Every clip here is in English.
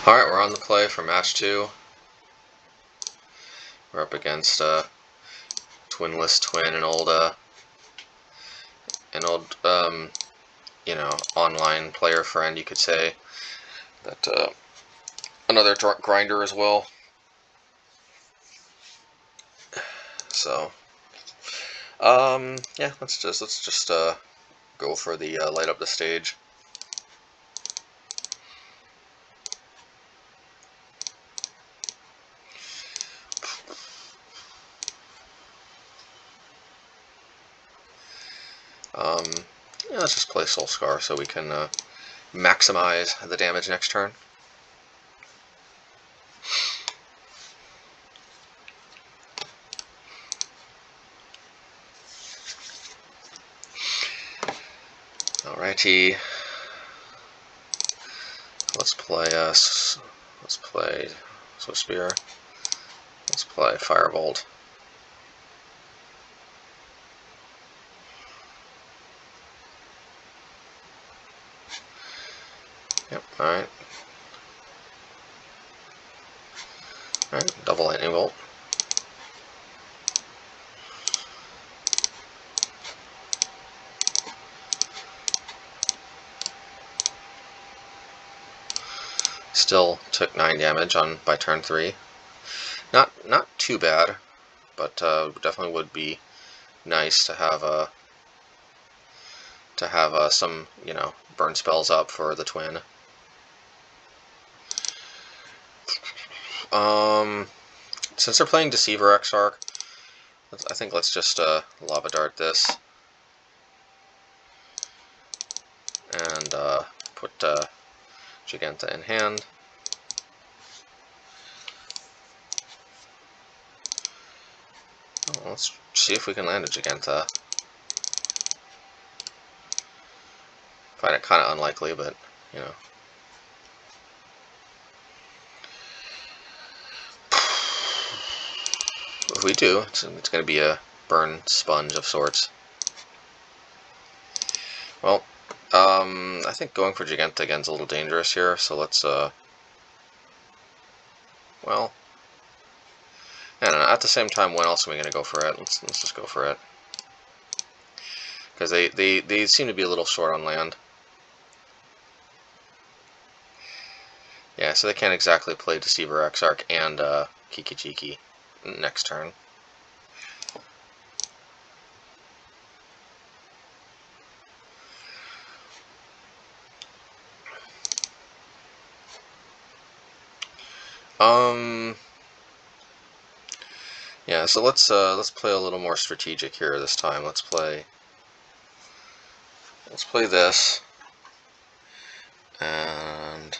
Alright, we're on the play for match 2. We're up against Twinless Twin, an old you know, online player friend, you could say. That another grinder as well. So, yeah, let's just go for the light up the stage. Yeah, let's just play Soul Scar so we can maximize the damage next turn. Alrighty, let's play Swiftspear. Let's play Firebolt. Yep, alright. Alright, double lightning bolt. Still took 9 damage by turn 3. Not too bad, but definitely would be nice to have some, you know, burn spells up for the twin. Since they're playing Deceiver Exarch, I think let's just Lava Dart this and put Jegantha in hand. Well, let's see if we can land a Jegantha. Find it kind of unlikely, but you know. If we do, it's going to be a burn sponge of sorts. Well, I think going for Jegantha again is a little dangerous here, so let's, well, I don't know, at the same time, when else are we going to go for it? Let's just go for it. Because they seem to be a little short on land. Yeah, so they can't exactly play Deceiver Exarch and Kiki Chiki next turn. Yeah, so let's play a little more strategic here this time. Let's play this, and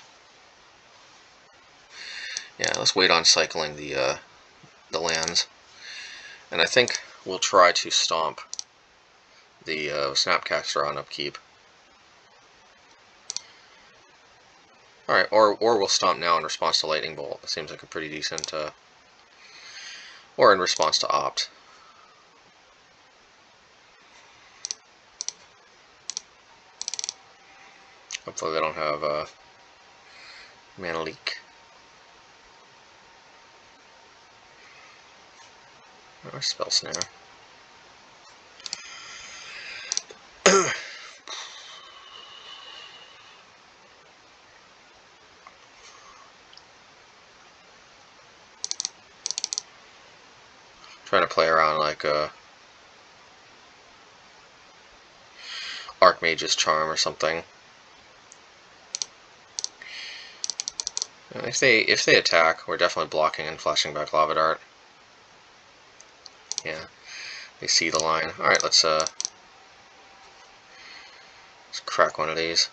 yeah, let's wait on cycling the lands, and I think we'll try to stomp the Snapcaster on upkeep. Alright, or we'll stomp now in response to Lightning Bolt. It seems like a pretty decent, or in response to Opt. Hopefully they don't have mana leak. Or Spell Snare. Trying to play around like Archmage's Charm or something. If they attack, we're definitely blocking and flashing back Lava Dart. Yeah, they see the line. All right, let's crack one of these.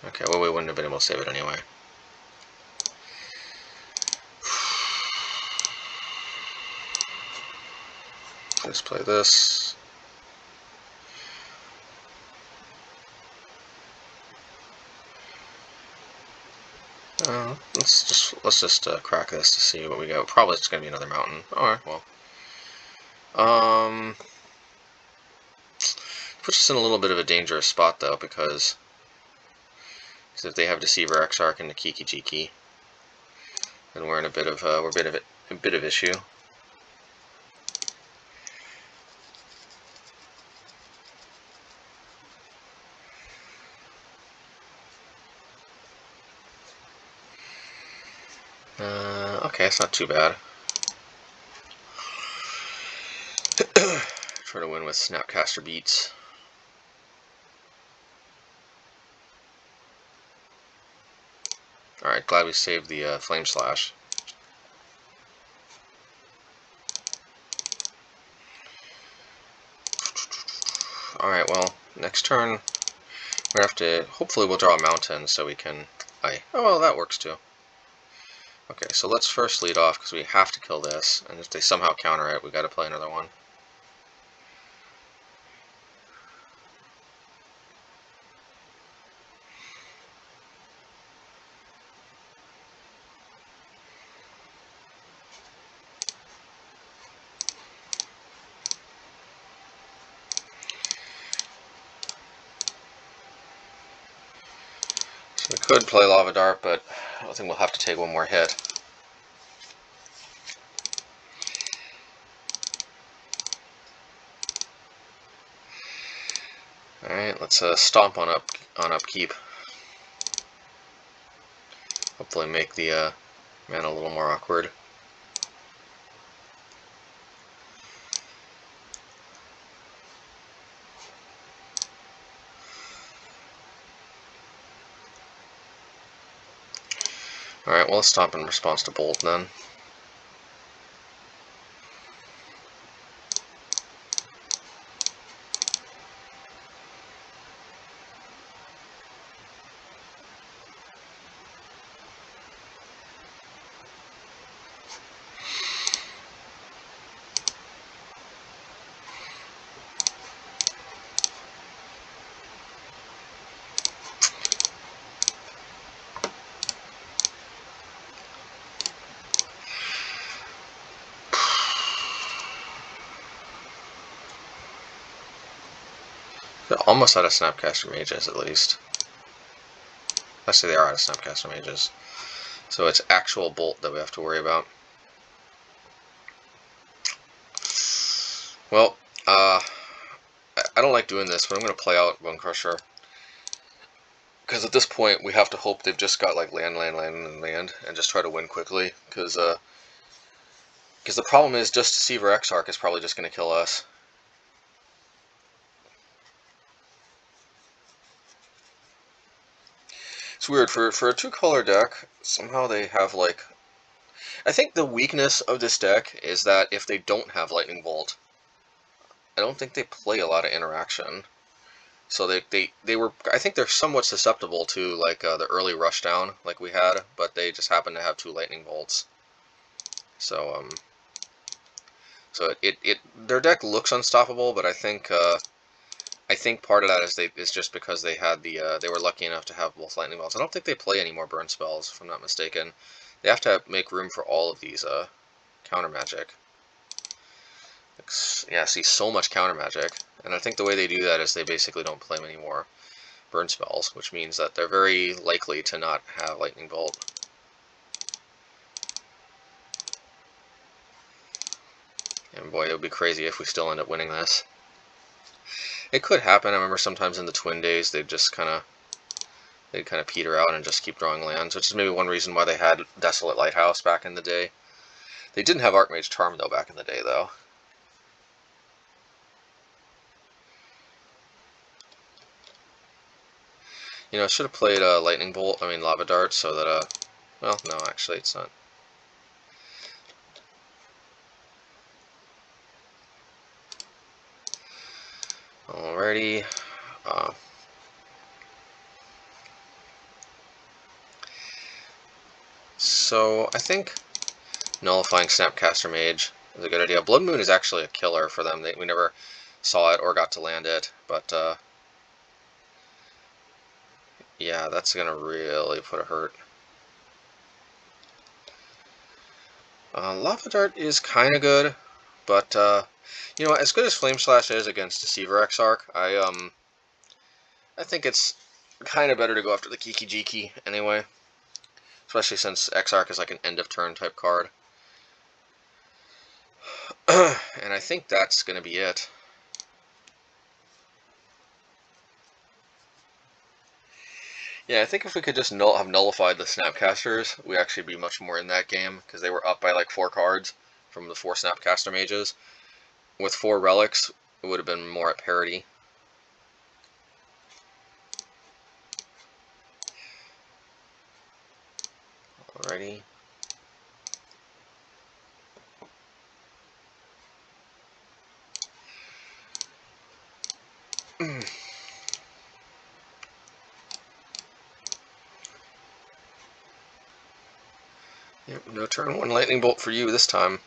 Okay, well, we wouldn't have been able to save it anyway. Let's play this. Let's just crack this to see what we got. Probably it's gonna be another mountain. All right, well, puts us in a little bit of a dangerous spot though, because Because if they have Deceiver, Exarch, and the Kiki Jiki, then we're in a bit of issue. Okay, it's not too bad. Try to win with Snapcaster Beats. Alright, glad we saved the Flame Slash. Alright, well, next turn, we're gonna have to, hopefully we'll draw a mountain so we can, oh well, that works too. Okay, so let's first lead off because we have to kill this, and if they somehow counter it, we gotta play another one. So we could play Lava Dart, but I think we'll have to take one more hit. Alright, let's stomp on upkeep. Hopefully make the mana a little more awkward. Alright, well, let's stomp in response to Bolt then. They're almost out of Snapcaster Mages, at least. Let's say they are out of Snapcaster Mages. So it's actual Bolt that we have to worry about. Well, I don't like doing this, but I'm going to play out Bonecrusher. Because at this point, we have to hope they've just got like land, and just try to win quickly. Because the problem is, just Deceiver Exarch is probably just going to kill us. It's weird, for a two-color deck, somehow they have, like... I think the weakness of this deck is that if they don't have Lightning Bolt, I don't think they play a lot of interaction. So they were... I think they're somewhat susceptible to, like, the early Rushdown, like we had, but they just happen to have two Lightning Bolts. So, their deck looks unstoppable, but I think part of that is just because they had they were lucky enough to have both Lightning Bolts. I don't think they play any more burn spells, if I'm not mistaken. They have to make room for all of these counter magic. Yeah, see, so much counter magic, and I think the way they do that is they basically don't play any more burn spells, which means that they're very likely to not have Lightning Bolt. And boy, it would be crazy if we still end up winning this. It could happen. I remember sometimes in the Twin days they'd kind of peter out and just keep drawing lands, which is maybe one reason why they had Desolate Lighthouse back in the day. They didn't have Archmage Charm though back in the day though. You know, I should have played Lava Dart, so that well, no, actually it's not. Alrighty. So I think nullifying Snapcaster Mage is a good idea. Blood Moon is actually a killer for them. We never saw it or got to land it, but yeah, that's gonna really put a hurt. Lava Dart is kind of good, but you know, as good as Flame Slash is against Deceiver Exarch, I think it's kind of better to go after the Kiki Jiki anyway. Especially since Exarch is like an end of turn type card. And I think that's going to be it. Yeah, I think if we could just have nullified the Snapcasters, we'd actually be much more in that game, because they were up by like 4 cards from the 4 Snapcaster Mages. With 4 relics, it would have been more at parity. Alrighty. Yep, no turn 1 lightning bolt for you this time.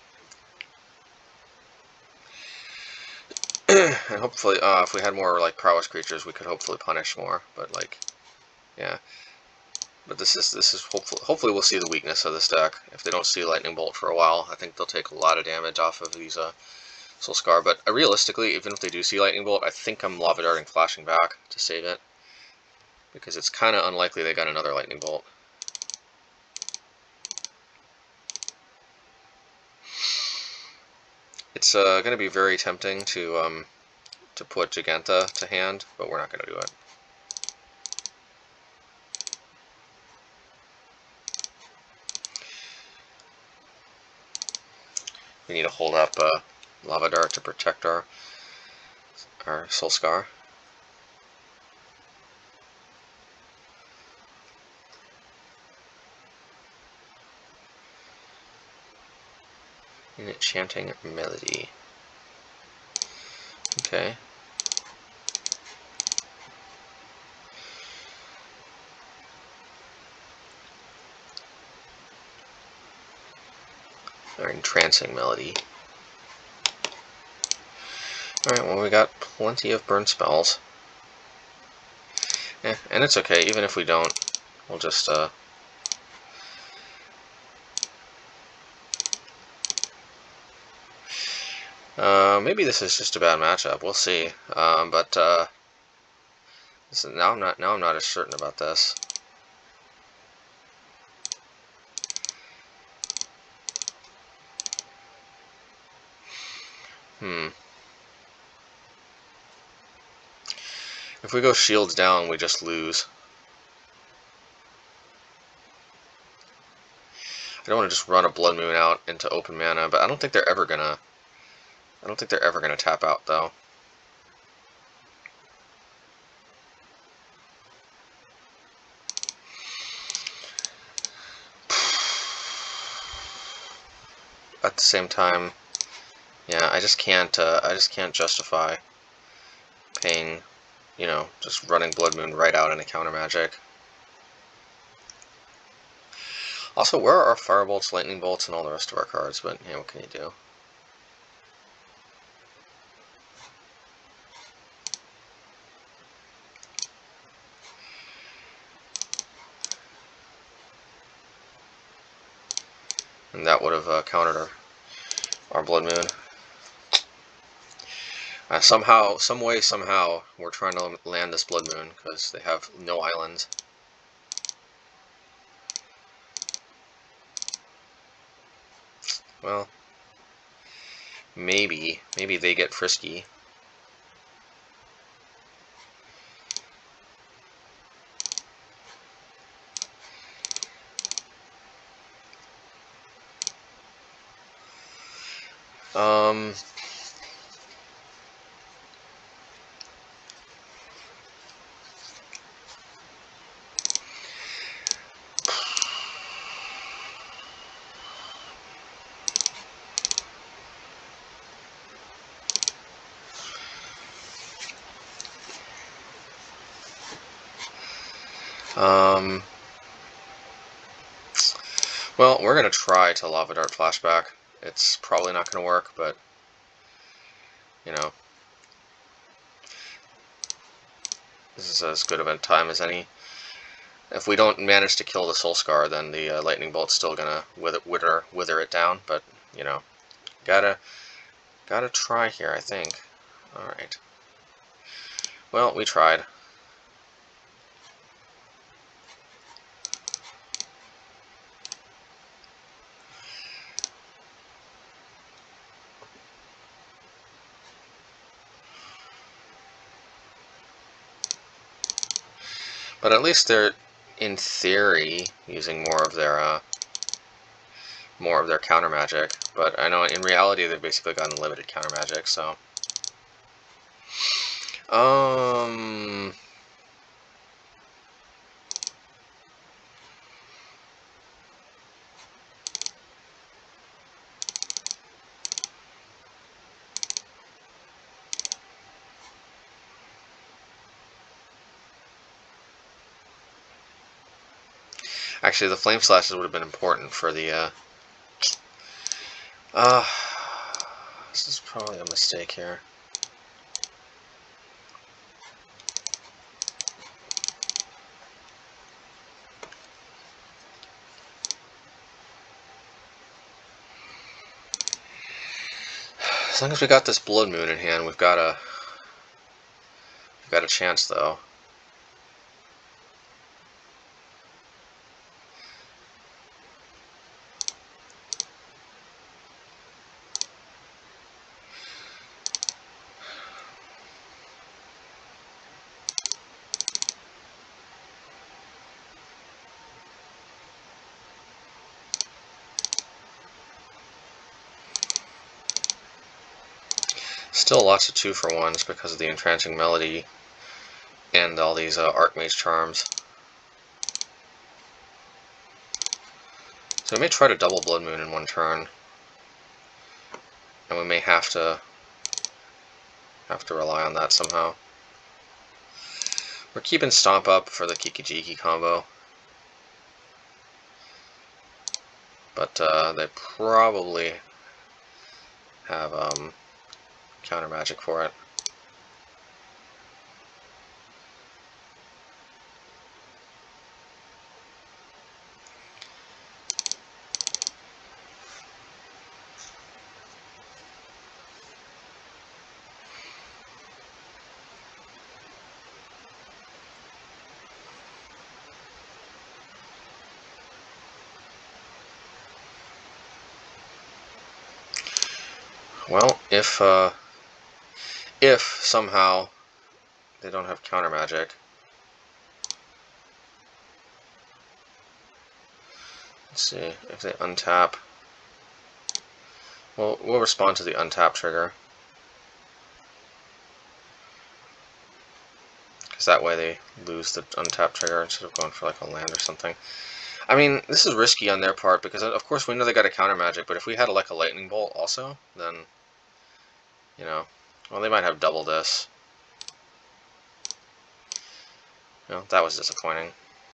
And hopefully, if we had more like prowess creatures, we could hopefully punish more. But like, yeah. But this is hopefully we'll see the weakness of this deck. If they don't see lightning bolt for a while, I think they'll take a lot of damage off of these Soul Scar. But realistically, even if they do see lightning bolt, I think I'm lava darting flashing back to save it, because it's kind of unlikely they got another lightning bolt. It's going to be very tempting to put Jegantha to hand, but we're not going to do it. We need to hold up Lava Dart to protect our Soul Scar. An enchanting melody. Okay. Our entrancing melody. Alright, well, we got plenty of burn spells. And it's okay, even if we don't, we'll just maybe this is just a bad matchup. We'll see. But now I'm not as certain about this. If we go shields down, we just lose. I don't want to just run a Blood Moon out into open mana, but I don't think they're ever gonna. I don't think they're ever gonna tap out though. At the same time, yeah, I just can't justify paying, you know, just running Blood Moon right out into counter magic. Also, where are our Firebolts, Lightning Bolts, and all the rest of our cards? But yeah, what can you do? And that would have countered our Blood Moon. Somehow, somehow, we're trying to land this Blood Moon because they have no islands. Well, maybe they get frisky. Well, we're going to try to Lava Dart Flashback. It's probably not going to work, but, you know, this is as good of a time as any. If we don't manage to kill the Soul Scar, then the Lightning Bolt's still going to wither it down, but, you know, gotta try here, I think. Alright. Well, we tried. But at least they're, in theory, using more of their counter magic. But I know in reality they've basically got unlimited counter magic. So, actually, the Flame Slashes would have been important for the, this is probably a mistake here. As long as we got this Blood Moon in hand, we've got a chance, though. Still lots of 2-for-1s because of the Entrancing Melody and all these Archmage charms. So we may try to double Blood Moon in one turn, and we may have to rely on that somehow. We're keeping Stomp up for the Kikijiki combo, but they probably have counter magic for it. Well, if somehow they don't have counter magic, let's see, if they untap, well, we'll respond to the untap trigger, because that way they lose the untap trigger instead of going for like a land or something. I mean, this is risky on their part, because of course we know they got a counter magic, but if we had like a lightning bolt also, then, you know, well, they might have double this. You know, that was disappointing.